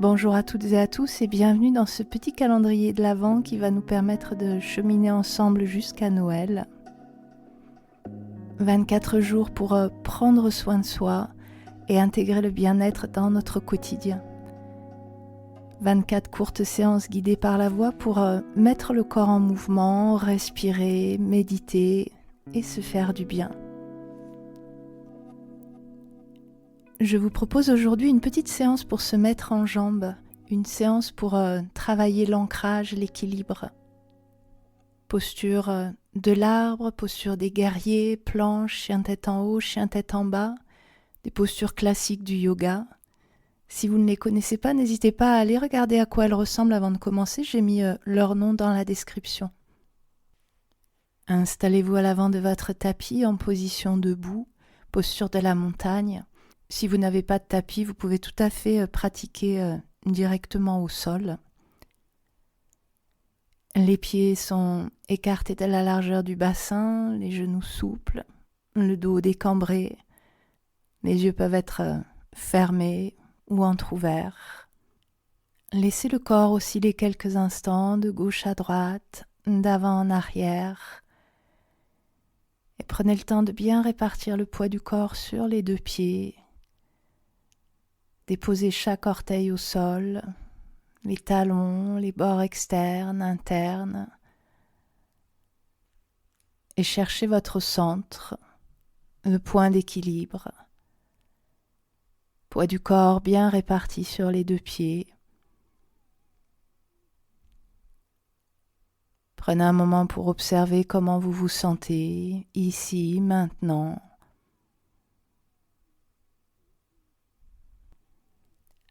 Bonjour à toutes et à tous et bienvenue dans ce petit calendrier de l'Avent qui va nous permettre de cheminer ensemble jusqu'à Noël. 24 jours pour prendre soin de soi et intégrer le bien-être dans notre quotidien. 24 courtes séances guidées par la voix pour mettre le corps en mouvement, respirer, méditer et se faire du bien. Je vous propose aujourd'hui une petite séance pour se mettre en jambes, une séance pour travailler l'ancrage, l'équilibre. Posture de l'arbre, posture des guerriers, planche, chien tête en haut, chien tête en bas, des postures classiques du yoga. Si vous ne les connaissez pas, n'hésitez pas à aller regarder à quoi elles ressemblent avant de commencer, j'ai mis leur nom dans la description. Installez-vous à l'avant de votre tapis en position debout, posture de la montagne. Si vous n'avez pas de tapis, vous pouvez tout à fait pratiquer directement au sol. Les pieds sont écartés de la largeur du bassin, les genoux souples, le dos décambré. Les yeux peuvent être fermés ou entr'ouverts. Laissez le corps osciller quelques instants de gauche à droite, d'avant en arrière. Et prenez le temps de bien répartir le poids du corps sur les deux pieds. Déposez chaque orteil au sol, les talons, les bords externes, internes. Et cherchez votre centre, le point d'équilibre. Poids du corps bien réparti sur les deux pieds. Prenez un moment pour observer comment vous vous sentez, ici, maintenant.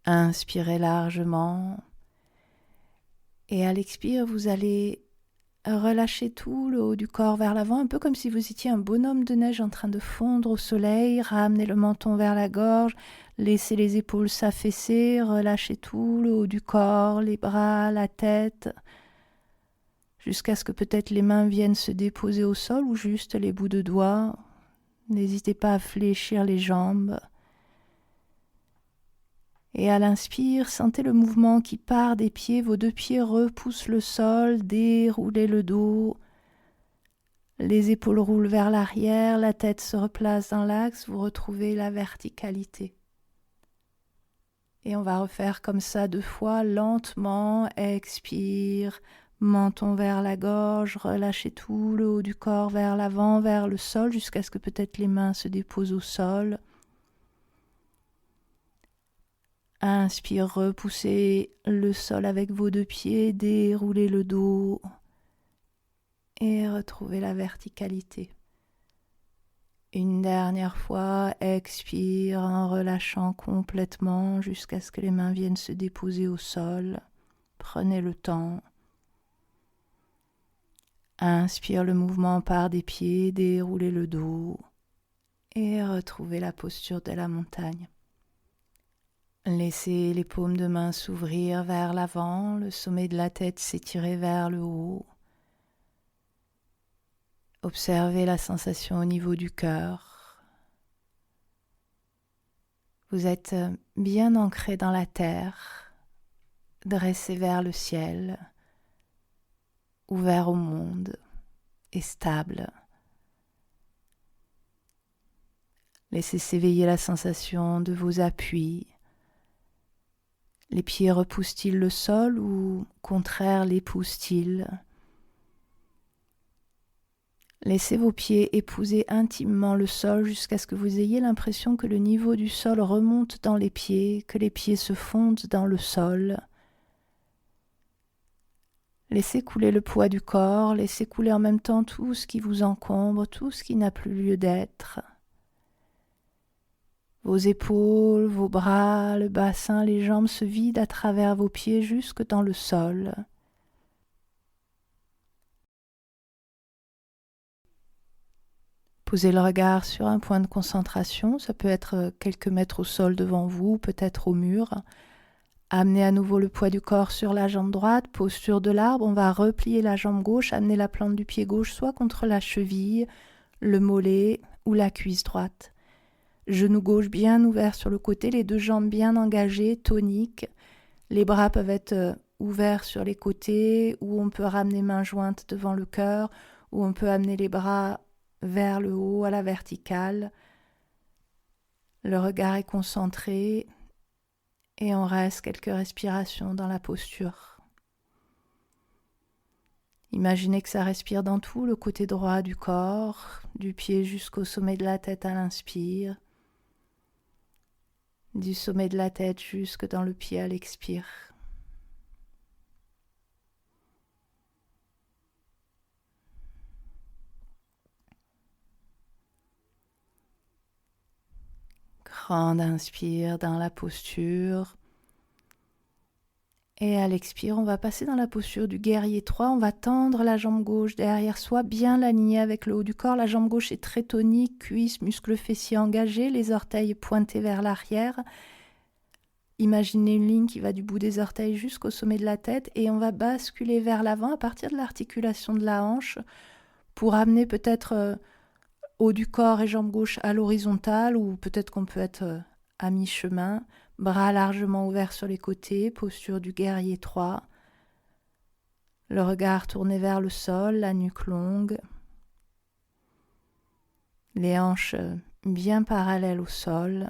Inspirez largement et à l'expire, vous allez relâcher tout le haut du corps vers l'avant, un peu comme si vous étiez un bonhomme de neige en train de fondre au soleil. Ramenez le menton vers la gorge, laissez les épaules s'affaisser, relâchez tout le haut du corps, les bras, la tête, jusqu'à ce que peut-être les mains viennent se déposer au sol ou juste les bouts de doigts. N'hésitez pas à fléchir les jambes. Et à l'inspire, sentez le mouvement qui part des pieds, vos deux pieds repoussent le sol, déroulez le dos, les épaules roulent vers l'arrière, la tête se replace dans l'axe, vous retrouvez la verticalité. Et on va refaire comme ça 2 fois, lentement, expire, menton vers la gorge, relâchez tout le haut du corps vers l'avant, vers le sol, jusqu'à ce que peut-être les mains se déposent au sol. Inspire, repoussez le sol avec vos deux pieds, déroulez le dos et retrouvez la verticalité. Une dernière fois, expire en relâchant complètement jusqu'à ce que les mains viennent se déposer au sol. Prenez le temps. Inspire, le mouvement part des pieds, déroulez le dos et retrouvez la posture de la montagne. Laissez les paumes de main s'ouvrir vers l'avant, le sommet de la tête s'étirer vers le haut. Observez la sensation au niveau du cœur. Vous êtes bien ancré dans la terre, dressé vers le ciel, ouvert au monde et stable. Laissez s'éveiller la sensation de vos appuis. Les pieds repoussent-ils le sol ou, au contraire, les poussent-ils? Laissez vos pieds épouser intimement le sol jusqu'à ce que vous ayez l'impression que le niveau du sol remonte dans les pieds, que les pieds se fondent dans le sol. Laissez couler le poids du corps, laissez couler en même temps tout ce qui vous encombre, tout ce qui n'a plus lieu d'être. Vos épaules, vos bras, le bassin, les jambes se vident à travers vos pieds jusque dans le sol. Posez le regard sur un point de concentration, ça peut être quelques mètres au sol devant vous, peut-être au mur. Amenez à nouveau le poids du corps sur la jambe droite, posture de l'arbre, on va replier la jambe gauche, amener la plante du pied gauche soit contre la cheville, le mollet ou la cuisse droite. Genou gauche bien ouvert sur le côté, les deux jambes bien engagées, toniques. Les bras peuvent être ouverts sur les côtés, ou on peut ramener main jointe devant le cœur, ou on peut amener les bras vers le haut à la verticale. Le regard est concentré et on reste quelques respirations dans la posture. Imaginez que ça respire dans tout le côté droit du corps, du pied jusqu'au sommet de la tête à l'inspire, du sommet de la tête jusque dans le pied à l'expire. Grande inspire dans la posture. Et à l'expire, on va passer dans la posture du guerrier 3. On va tendre la jambe gauche derrière soi, bien l'aligner avec le haut du corps. La jambe gauche est très tonique, cuisses, muscles fessiers engagés, les orteils pointés vers l'arrière. Imaginez une ligne qui va du bout des orteils jusqu'au sommet de la tête et on va basculer vers l'avant à partir de l'articulation de la hanche pour amener peut-être haut du corps et jambe gauche à l'horizontale, ou peut-être qu'on peut être à mi-chemin. Bras largement ouverts sur les côtés, posture du guerrier 3. Le regard tourné vers le sol, la nuque longue. Les hanches bien parallèles au sol.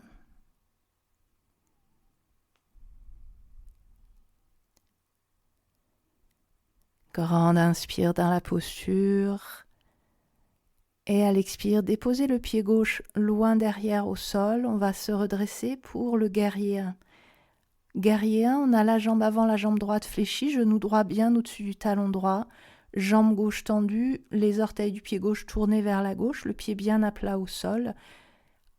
Grande inspire dans la posture. Et à l'expire, déposez le pied gauche loin derrière au sol. On va se redresser pour le guerrier 1. Guerrier 1, on a la jambe avant, la jambe droite fléchie, genou droit bien au-dessus du talon droit, jambe gauche tendue, les orteils du pied gauche tournés vers la gauche, le pied bien à plat au sol.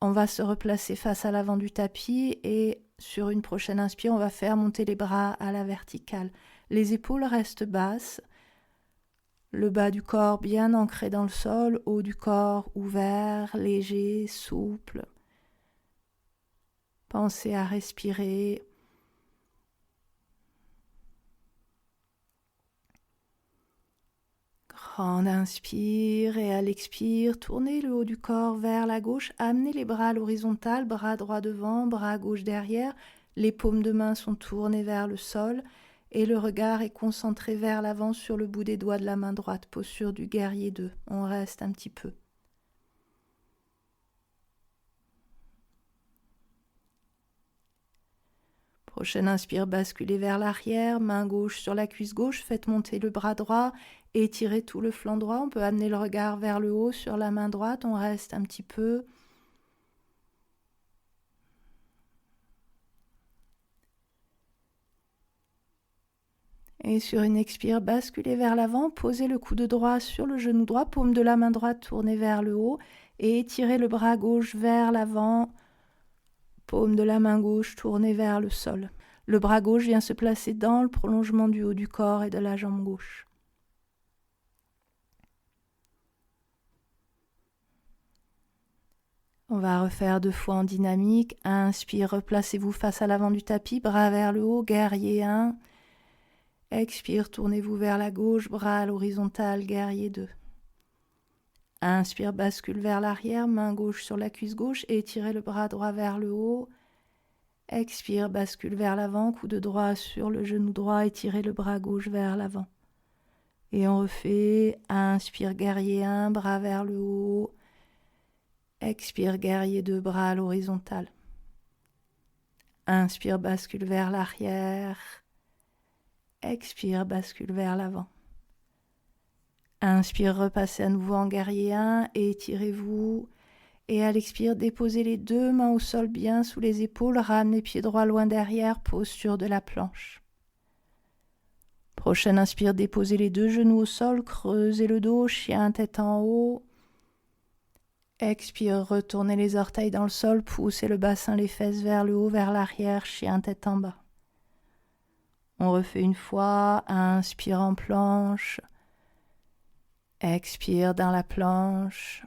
On va se replacer face à l'avant du tapis et sur une prochaine inspire, on va faire monter les bras à la verticale. Les épaules restent basses. Le bas du corps bien ancré dans le sol, haut du corps ouvert, léger, souple. Pensez à respirer. Grande inspire et à l'expire, tournez le haut du corps vers la gauche, amenez les bras à l'horizontale, bras droit devant, bras gauche derrière, les paumes de main sont tournées vers le sol et le regard est concentré vers l'avant sur le bout des doigts de la main droite, posture du guerrier 2. On reste un petit peu. Prochaine inspire, basculez vers l'arrière, main gauche sur la cuisse gauche, faites monter le bras droit, étirez tout le flanc droit, on peut amener le regard vers le haut sur la main droite, on reste un petit peu. Et sur une expire, basculez vers l'avant, posez le coude droit sur le genou droit, paume de la main droite tournée vers le haut et étirez le bras gauche vers l'avant, paume de la main gauche tournée vers le sol. Le bras gauche vient se placer dans le prolongement du haut du corps et de la jambe gauche. On va refaire 2 fois en dynamique. Inspire, replacez-vous face à l'avant du tapis, bras vers le haut, guerrier 1. Expire, tournez-vous vers la gauche, bras à l'horizontale, guerrier 2. Inspire, bascule vers l'arrière, main gauche sur la cuisse gauche et étirez le bras droit vers le haut. Expire, bascule vers l'avant, coude droit sur le genou droit, étirez le bras gauche vers l'avant. Et on refait, inspire, guerrier 1, bras vers le haut. Expire, guerrier 2, bras à l'horizontale. Inspire, bascule vers l'arrière. Expire, bascule vers l'avant. Inspire, repassez à nouveau en guerrier 1 et étirez-vous. Et à l'expire, déposez les 2 mains au sol bien sous les épaules, ramenez pied droit loin derrière, posture de la planche. Prochaine inspire, déposez les 2 genoux au sol, creusez le dos, chien tête en haut. Expire, retournez les orteils dans le sol, poussez le bassin, les fesses vers le haut, vers l'arrière, chien tête en bas. On refait une fois, inspire en planche, expire dans la planche,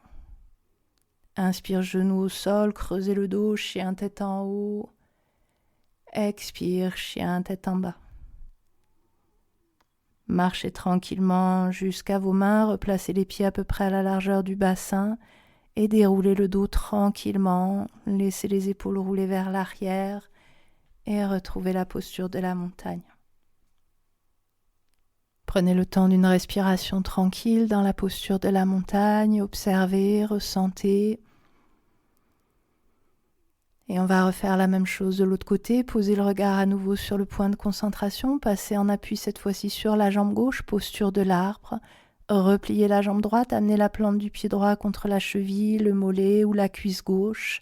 inspire genou au sol, creusez le dos, chien tête en haut, expire, chien tête en bas. Marchez tranquillement jusqu'à vos mains, replacez les pieds à peu près à la largeur du bassin et déroulez le dos tranquillement, laissez les épaules rouler vers l'arrière et retrouvez la posture de la montagne. Prenez le temps d'une respiration tranquille dans la posture de la montagne, observez, ressentez. Et on va refaire la même chose de l'autre côté, posez le regard à nouveau sur le point de concentration, passez en appui cette fois-ci sur la jambe gauche, posture de l'arbre, repliez la jambe droite, amenez la plante du pied droit contre la cheville, le mollet ou la cuisse gauche,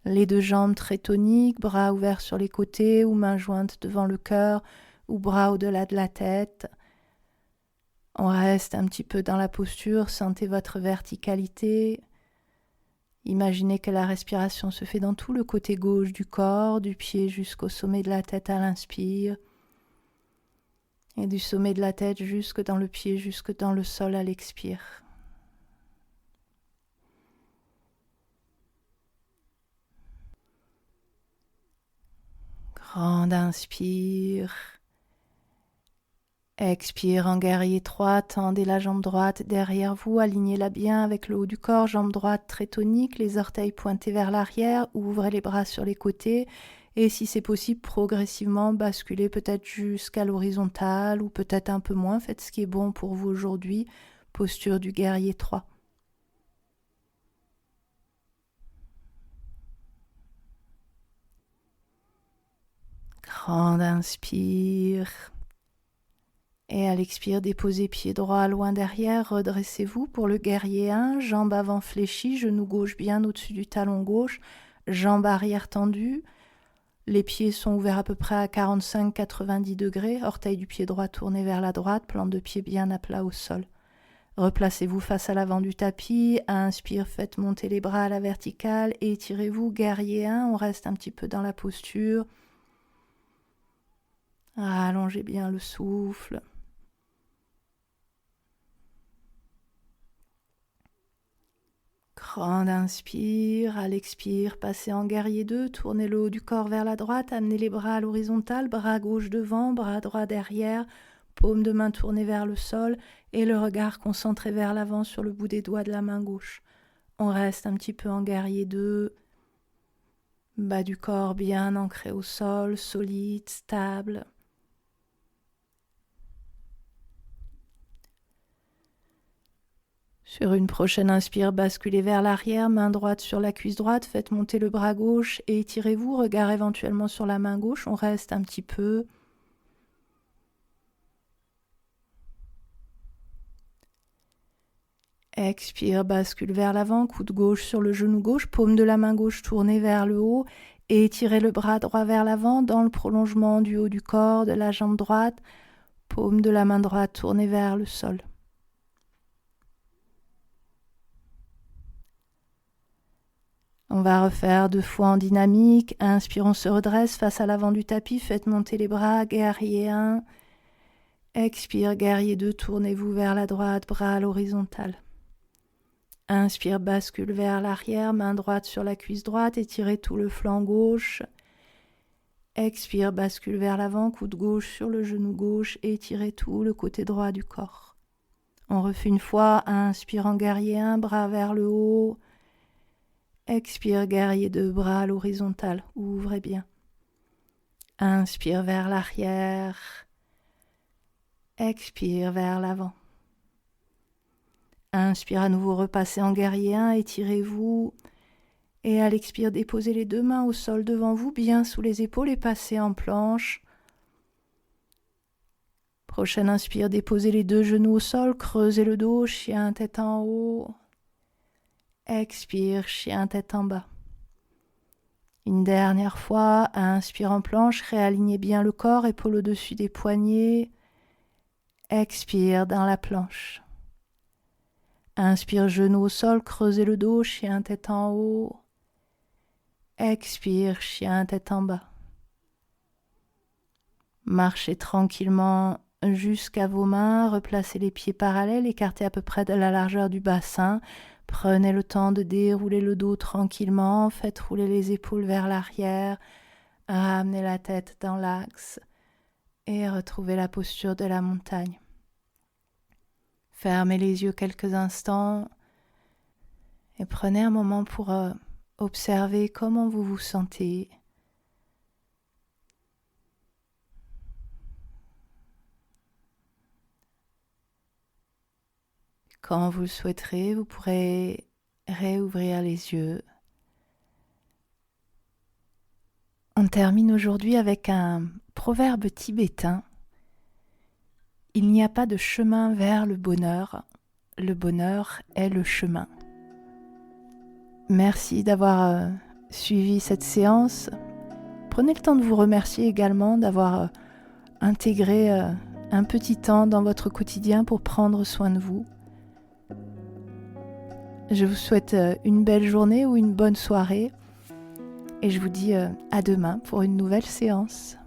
les deux jambes très toniques, bras ouverts sur les côtés ou mains jointes devant le cœur ou bras au-delà de la tête. On reste un petit peu dans la posture, sentez votre verticalité. Imaginez que la respiration se fait dans tout le côté gauche du corps, du pied jusqu'au sommet de la tête à l'inspire, et du sommet de la tête jusque dans le pied, jusque dans le sol à l'expire. Grande inspire. Expire en guerrier 3, tendez la jambe droite derrière vous, alignez-la bien avec le haut du corps, jambe droite très tonique, les orteils pointés vers l'arrière, ouvrez les bras sur les côtés et si c'est possible, progressivement basculez peut-être jusqu'à l'horizontale ou peut-être un peu moins, faites ce qui est bon pour vous aujourd'hui, posture du guerrier 3. Grande inspire. Et à l'expire, déposez pied droit loin derrière, redressez-vous pour le guerrier 1, jambe avant fléchie, genou gauche bien au-dessus du talon gauche, jambe arrière tendue, les pieds sont ouverts à peu près à 45-90 degrés, orteil du pied droit tourné vers la droite, plante de pied bien à plat au sol. Replacez-vous face à l'avant du tapis, inspire, faites monter les bras à la verticale, étirez-vous, guerrier 1, on reste un petit peu dans la posture. Allongez bien le souffle. Grande inspire, à l'expire, passez en guerrier 2, tournez le haut du corps vers la droite, amenez les bras à l'horizontale, bras gauche devant, bras droit derrière, paume de main tournée vers le sol et le regard concentré vers l'avant sur le bout des doigts de la main gauche. On reste un petit peu en guerrier 2, bas du corps bien ancré au sol, solide, stable. Sur une prochaine inspire, basculez vers l'arrière, main droite sur la cuisse droite, faites monter le bras gauche et étirez-vous, regard éventuellement sur la main gauche, on reste un petit peu. Expire, bascule vers l'avant, coude gauche sur le genou gauche, paume de la main gauche tournée vers le haut et étirez le bras droit vers l'avant dans le prolongement du haut du corps, de la jambe droite, paume de la main droite tournée vers le sol. On va refaire 2 fois en dynamique. Inspire, on se redresse face à l'avant du tapis. Faites monter les bras, guerrier 1. Expire, guerrier 2, tournez-vous vers la droite, bras à l'horizontale. Inspire, bascule vers l'arrière, main droite sur la cuisse droite, étirez tout le flanc gauche. Expire, bascule vers l'avant, coude gauche sur le genou gauche, étirez tout le côté droit du corps. On refait une fois. Inspire en guerrier 1, bras vers le haut. Expire, guerrier 2, bras à l'horizontale, ouvrez bien. Inspire vers l'arrière. Expire vers l'avant. Inspire à nouveau, repassez en guerrier 1, étirez-vous. Et à l'expire, déposez les 2 mains au sol devant vous, bien sous les épaules et passez en planche. Prochaine inspire, déposez les 2 genoux au sol, creusez le dos, chien tête en haut. Expire, chien tête en bas. Une dernière fois, inspire en planche, réalignez bien le corps, épaule au-dessus des poignets. Expire dans la planche. Inspire, genou au sol, creusez le dos, chien tête en haut. Expire, chien tête en bas. Marchez tranquillement jusqu'à vos mains, replacez les pieds parallèles, écartez à peu près de la largeur du bassin. Prenez le temps de dérouler le dos tranquillement, faites rouler les épaules vers l'arrière, ramenez la tête dans l'axe et retrouvez la posture de la montagne. Fermez les yeux quelques instants et prenez un moment pour observer comment vous vous sentez. Quand vous le souhaiterez, vous pourrez réouvrir les yeux. On termine aujourd'hui avec un proverbe tibétain. Il n'y a pas de chemin vers le bonheur est le chemin. Merci d'avoir suivi cette séance. Prenez le temps de vous remercier également d'avoir intégré un petit temps dans votre quotidien pour prendre soin de vous. Je vous souhaite une belle journée ou une bonne soirée et je vous dis à demain pour une nouvelle séance.